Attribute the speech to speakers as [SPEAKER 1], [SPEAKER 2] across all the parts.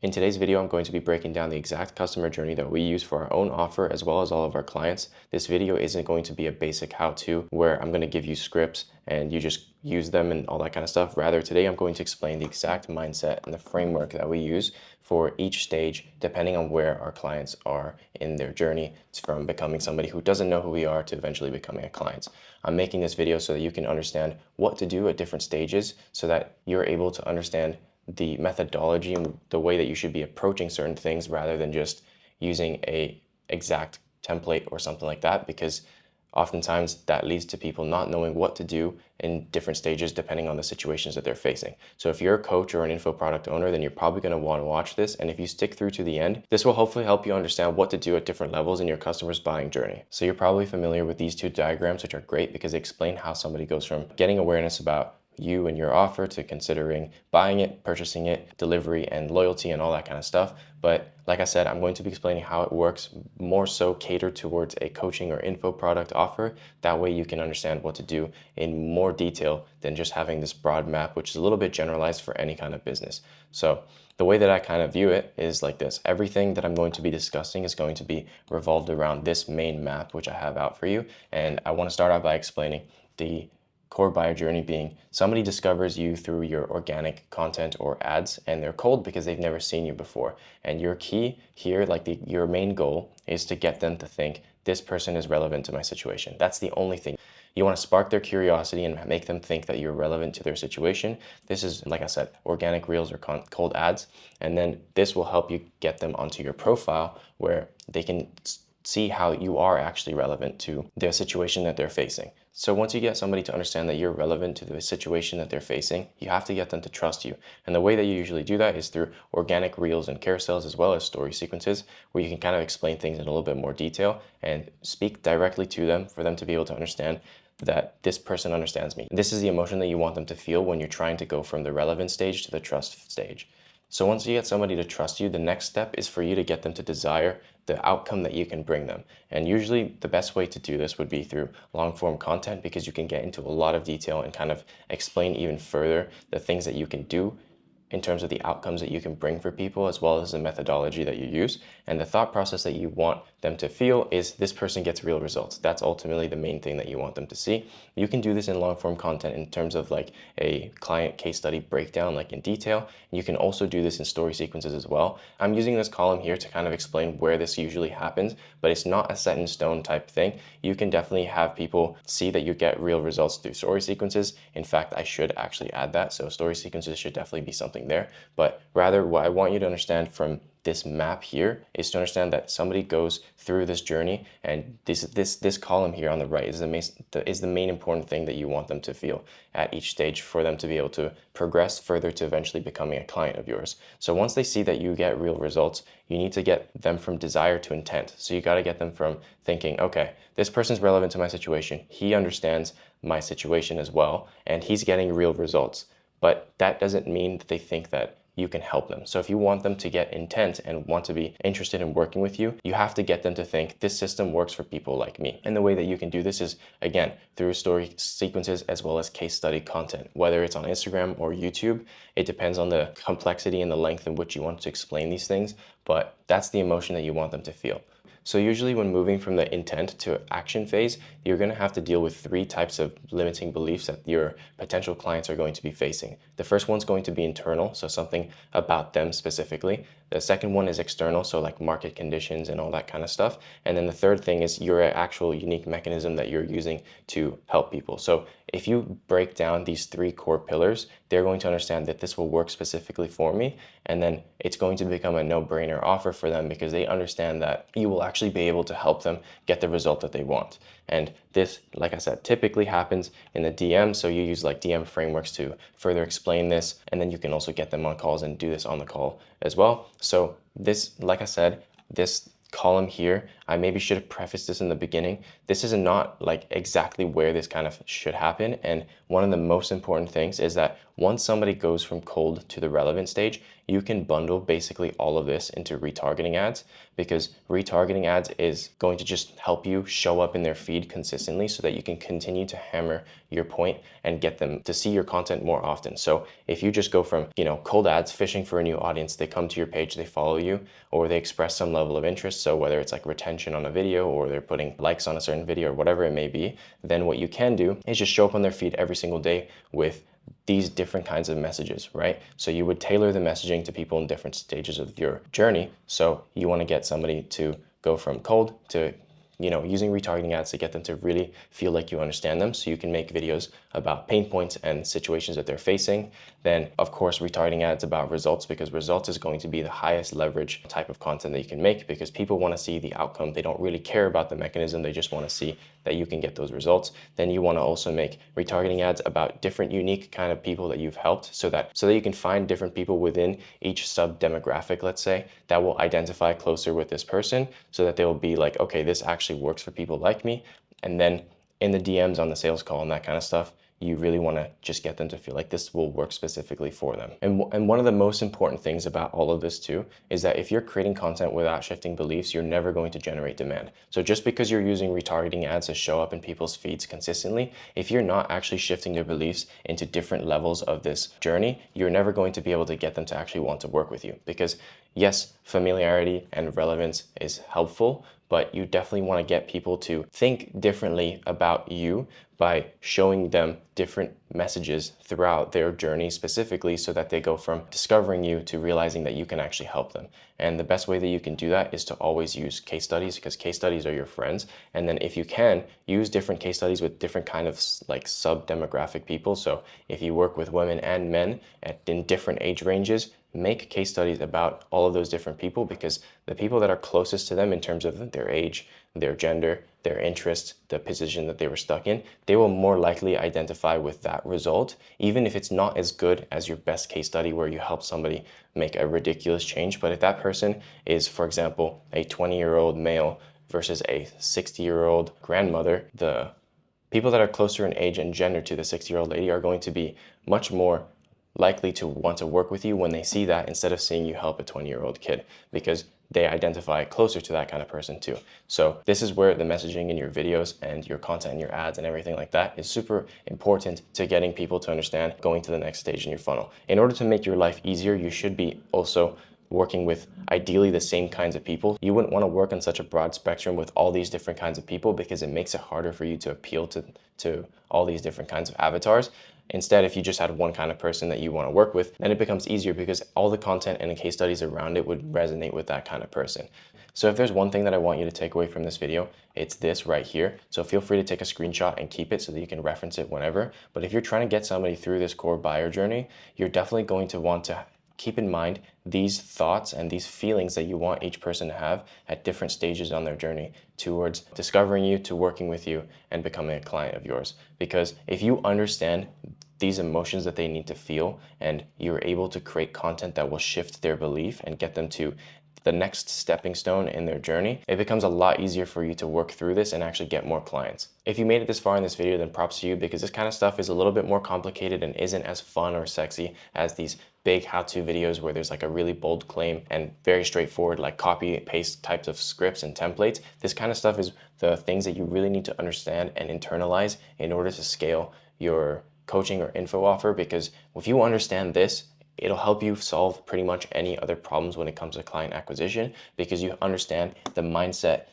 [SPEAKER 1] In today's video, I'm going to be breaking down the exact customer journey that we use for our own offer as well as all of our clients. This video isn't going to be a basic how-to where I'm going to give you scripts and you just use them and all that kind of stuff. Rather, today I'm going to explain the exact mindset and the framework that we use for each stage, depending on where our clients are in their journey. It's from becoming somebody who doesn't know who we are to eventually becoming a client. I'm making this video so that you can understand what to do at different stages so that you're able to understand the methodology and the way that you should be approaching certain things rather than just using a exact template or something like that, because oftentimes that leads to people not knowing what to do in different stages depending on the situations that they're facing. So if you're a coach or an info product owner, then you're probably going to want to watch this, and if you stick through to the end, this will hopefully help you understand what to do at different levels in your customer's buying journey. So you're probably familiar with these two diagrams, which are great because they explain how somebody goes from getting awareness about you and your offer to considering buying it, purchasing it, delivery and loyalty and all that kind of stuff. But like I said, I'm going to be explaining how it works, more so catered towards a coaching or info product offer. That way you can understand what to do in more detail than just having this broad map, which is a little bit generalized for any kind of business. So the way that I kind of view it is like this. Everything that I'm going to be discussing is going to be revolved around this main map, which I have out for you. And I want to start out by explaining the core buyer journey being somebody discovers you through your organic content or ads, and they're cold because they've never seen you before. And your key here, your main goal is to get them to think this person is relevant to my situation. That's the only thing. You want to spark their curiosity and make them think that you're relevant to their situation. This is, like I said, organic reels or cold ads. And then this will help you get them onto your profile where they can see how you are actually relevant to their situation that they're facing. So once you get somebody to understand that you're relevant to the situation that they're facing, you have to get them to trust you. And the way that you usually do that is through organic reels and carousels as well as story sequences, where you can kind of explain things in a little bit more detail and speak directly to them for them to be able to understand that this person understands me. This is the emotion that you want them to feel when you're trying to go from the relevant stage to the trust stage. So once you get somebody to trust you, the next step is for you to get them to desire the outcome that you can bring them. And usually the best way to do this would be through long form content, because you can get into a lot of detail and kind of explain even further the things that you can do in terms of the outcomes that you can bring for people, as well as the methodology that you use. And the thought process that you want them to feel is this person gets real results. That's ultimately the main thing that you want them to see. You can do this in long form content in terms of like a client case study breakdown, like in detail. You can also do this in story sequences as well. I'm using this column here to kind of explain where this usually happens, but it's not a set in stone type thing. You can definitely have people see that you get real results through story sequences. In fact, I should actually add that. So story sequences should definitely be something there. But rather, what I want you to understand from this map here is to understand that somebody goes through this journey, and this column here on the right is the main important thing that you want them to feel at each stage for them to be able to progress further to eventually becoming a client of yours. So once they see that you get real results, you need to get them from desire to intent. So you got to get them from thinking, okay, this person's relevant to my situation. He understands my situation as well, and he's getting real results. But that doesn't mean that they think that you can help them. So if you want them to get intent and want to be interested in working with you, you have to get them to think this system works for people like me. And the way that you can do this is, again, through story sequences as well as case study content, whether it's on Instagram or YouTube. It depends on the complexity and the length in which you want to explain these things, but that's the emotion that you want them to feel. So usually when moving from the intent to action phase, you're going to have to deal with three types of limiting beliefs that your potential clients are going to be facing. The first one's going to be internal, so something about them specifically. The second one is external, so like market conditions and all that kind of stuff. And then the third thing is your actual unique mechanism that you're using to help people. So if you break down these three core pillars, they're going to understand that this will work specifically for me. And then it's going to become a no-brainer offer for them because they understand that you will actually be able to help them get the result that they want. And this, like I said, typically happens in the DM. So you use like DM frameworks to further explain this. And then you can also get them on calls and do this on the call as well. So this, like I said, this column here, I maybe should have prefaced this in the beginning. This is not like exactly where this kind of should happen. And one of the most important things is that once somebody goes from cold to the relevant stage, you can bundle basically all of this into retargeting ads, because retargeting ads is going to just help you show up in their feed consistently so that you can continue to hammer your point and get them to see your content more often. So if you just go from, cold ads, fishing for a new audience, they come to your page, they follow you, or they express some level of interest. So whether it's like retention on a video or they're putting likes on a certain video or whatever it may be, then what you can do is just show up on their feed every single day with these different kinds of messages, right? So you would tailor the messaging to people in different stages of your journey. So you want to get somebody to go from cold to using retargeting ads to get them to really feel like you understand them, so you can make videos about pain points and situations that they're facing. Then, of course, retargeting ads about results, because results is going to be the highest leverage type of content that you can make, because people want to see the outcome. They don't really care about the mechanism. They just want to see that you can get those results. Then you want to also make retargeting ads about different unique kind of people that you've helped, so that you can find different people within each sub demographic, let's say, that will identify closer with this person, so that they will be like, okay, this actually works for people like me. And then in the DMs on the sales call and that kind of stuff, you really want to just get them to feel like this will work specifically for them. And one of the most important things about all of this too is that if you're creating content without shifting beliefs, you're never going to generate demand. So just because you're using retargeting ads to show up in people's feeds consistently, if you're not actually shifting their beliefs into different levels of this journey, you're never going to be able to get them to actually want to work with you. Because yes, familiarity and relevance is helpful, but you definitely want to get people to think differently about you by showing them different messages throughout their journey specifically, so that they go from discovering you to realizing that you can actually help them. And the best way that you can do that is to always use case studies, because case studies are your friends. And then if you can, use different case studies with different kind of like sub-demographic people. So if you work with women and men in different age ranges, make case studies about all of those different people, because the people that are closest to them in terms of their age, their gender, their interests, the position that they were stuck in, they will more likely identify with that result, even if it's not as good as your best case study where you help somebody make a ridiculous change. But if that person is, for example, a 20-year-old male versus a 60-year-old grandmother, the people that are closer in age and gender to the 60-year-old lady are going to be much more likely to want to work with you when they see that, instead of seeing you help a 20-year-old kid, because they identify closer to that kind of person too. So this is where the messaging in your videos and your content and your ads and everything like that is super important to getting people to understand going to the next stage in your funnel. In order to make your life easier, you should be also working with ideally the same kinds of people. You wouldn't want to work on such a broad spectrum with all these different kinds of people, because it makes it harder for you to appeal to all these different kinds of avatars. Instead, if you just had one kind of person that you want to work with, then it becomes easier, because all the content and the case studies around it would resonate with that kind of person. So if there's one thing that I want you to take away from this video, it's this right here. So feel free to take a screenshot and keep it so that you can reference it whenever. But if you're trying to get somebody through this core buyer journey, you're definitely going to want to keep in mind these thoughts and these feelings that you want each person to have at different stages on their journey towards discovering you, to working with you, and becoming a client of yours. Because if you understand these emotions that they need to feel, and you're able to create content that will shift their belief and get them to the next stepping stone in their journey, it becomes a lot easier for you to work through this and actually get more clients. If you made it this far in this video, then props to you, because this kind of stuff is a little bit more complicated and isn't as fun or sexy as these big how-to videos where there's like a really bold claim and very straightforward like copy paste types of scripts and templates. This kind of stuff is the things that you really need to understand and internalize in order to scale your coaching or info offer, because if you understand this, it'll help you solve pretty much any other problems when it comes to client acquisition, because you understand the mindset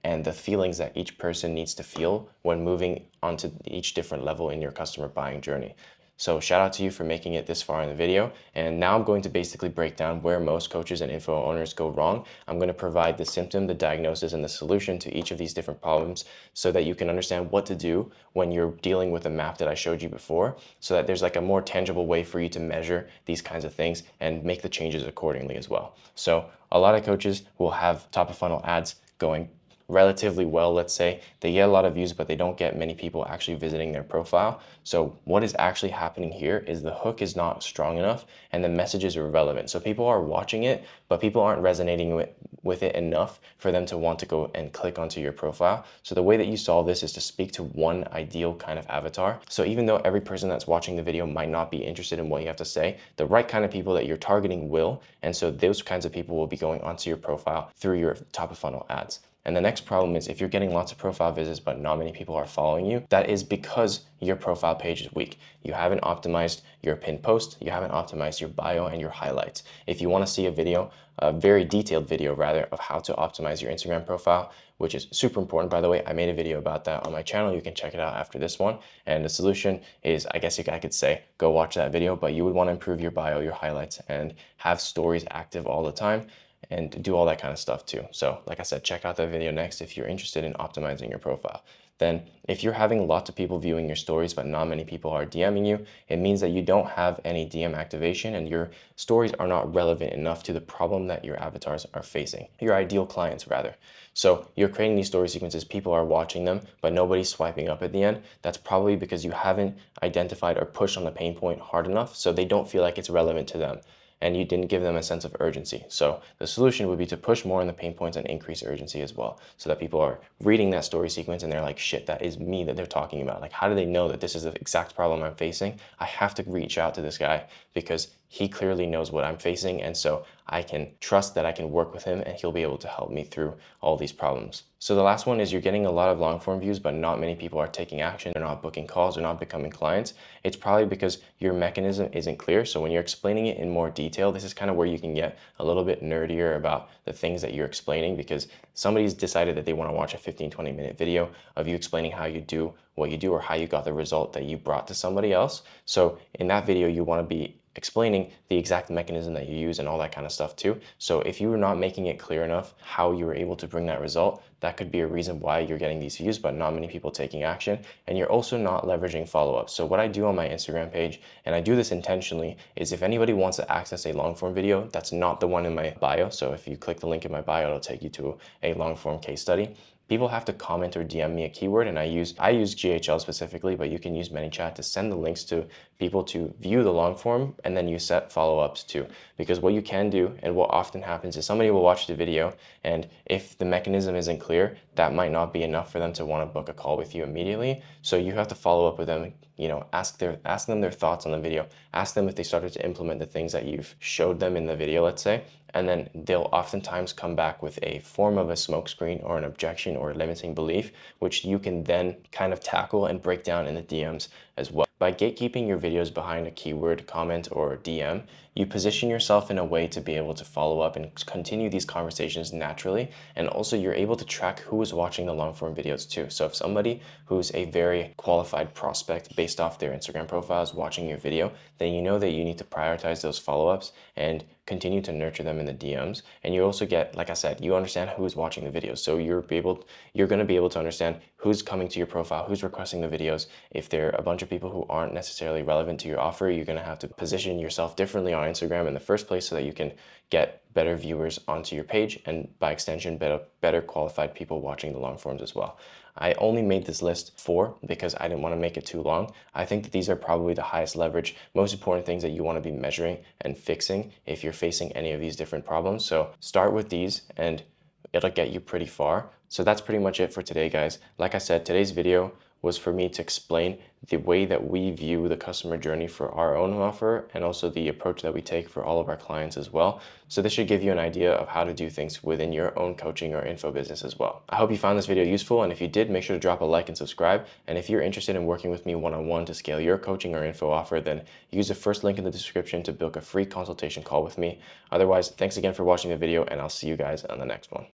[SPEAKER 1] and the feelings that each person needs to feel when moving onto each different level in your customer buying journey. So shout out to you for making it this far in the video. And now I'm going to basically break down where most coaches and info owners go wrong. I'm going to provide the symptom, the diagnosis, and the solution to each of these different problems, so that you can understand what to do when you're dealing with the map that I showed you before, so that there's like a more tangible way for you to measure these kinds of things and make the changes accordingly as well. So a lot of coaches will have top of funnel ads going relatively well, let's say. They get a lot of views, but they don't get many people actually visiting their profile. So what is actually happening here is the hook is not strong enough and the message is irrelevant. So people are watching it, but people aren't resonating with it enough for them to want to go and click onto your profile. So the way that you solve this is to speak to one ideal kind of avatar. So even though every person that's watching the video might not be interested in what you have to say, the right kind of people that you're targeting will. And so those kinds of people will be going onto your profile through your top of funnel ads. And the next problem is if you're getting lots of profile visits but not many people are following you, that is because your profile page is weak. You haven't optimized your pinned post, you haven't optimized your bio and your highlights. If you want to see a video, a very detailed video rather, of how to optimize your Instagram profile, which is super important, by the way, I made a video about that on my channel. You can check it out after this one. And the solution is, I guess I could say, go watch that video, but you would want to improve your bio, your highlights, and have stories active all the time, and do all that kind of stuff too. So like I said, check out that video next if you're interested in optimizing your profile. Then if you're having lots of people viewing your stories but not many people are DMing you, it means that you don't have any DM activation and your stories are not relevant enough to the problem that your avatars are facing, your ideal clients rather. So you're creating these story sequences, people are watching them, but nobody's swiping up at the end. That's probably because you haven't identified or pushed on the pain point hard enough, so they don't feel like it's relevant to them, and you didn't give them a sense of urgency. So the solution would be to push more on the pain points and increase urgency as well, so that people are reading that story sequence and they're like, shit, that is me that they're talking about. Like, how do they know that this is the exact problem I'm facing? I have to reach out to this guy because he clearly knows what I'm facing, and so I can trust that I can work with him and he'll be able to help me through all these problems. So the last one is you're getting a lot of long form views, but not many people are taking action. They're not booking calls, they're not becoming clients. It's probably because your mechanism isn't clear. So when you're explaining it in more detail, this is kind of where you can get a little bit nerdier about the things that you're explaining, because somebody's decided that they want to watch a 15-20 minute video of you explaining how you do what you do or how you got the result that you brought to somebody else. So in that video, you want to be explaining the exact mechanism that you use and all that kind of stuff too. So if you were not making it clear enough how you were able to bring that result, that could be a reason why you're getting these views but not many people taking action. And you're also not leveraging follow-ups. So what I do on my Instagram page, and I do this intentionally, is if anybody wants to access a long form video that's not the one in my bio, so if you click the link in my bio, it'll take you to a long form case study. People have to comment or DM me a keyword, and I use GHL specifically, but you can use ManyChat to send the links to people to view the long form, and then you set follow-ups too. Because what you can do, and what often happens, is somebody will watch the video, and if the mechanism isn't clear, that might not be enough for them to want to book a call with you immediately. So you have to follow up with them, ask them their thoughts on the video, ask them if they started to implement the things that you've showed them in the video, let's say, and then they'll oftentimes come back with a form of a smokescreen or an objection or a limiting belief, which you can then kind of tackle and break down in the DMs as well. By gatekeeping your videos behind a keyword, comment, or DM, you position yourself in a way to be able to follow up and continue these conversations naturally. And also you're able to track who is watching the long form videos too. So if somebody who's a very qualified prospect based off their Instagram profile is watching your video, then you know that you need to prioritize those follow-ups and continue to nurture them in the DMs. And you also get, like I said, you understand who's watching the videos. So you're going to be able to understand who's coming to your profile, who's requesting the videos. If there are a bunch of people who aren't necessarily relevant to your offer, you're going to have to position yourself differently on Instagram in the first place so that you can get better viewers onto your page, and by extension, better qualified people watching the long forms as well. I only made this list 4 because I didn't want to make it too long. I think that these are probably the highest leverage, most important things that you want to be measuring and fixing if you're facing any of these different problems. So start with these and it'll get you pretty far. So that's pretty much it for today, guys. Like I said, today's video was for me to explain the way that we view the customer journey for our own offer, and also the approach that we take for all of our clients as well. So this should give you an idea of how to do things within your own coaching or info business as well. I hope you found this video useful, and if you did, make sure to drop a like and subscribe. And if you're interested in working with me one-on-one to scale your coaching or info offer, then use the first link in the description to book a free consultation call with me. Otherwise, thanks again for watching the video, and I'll see you guys on the next one.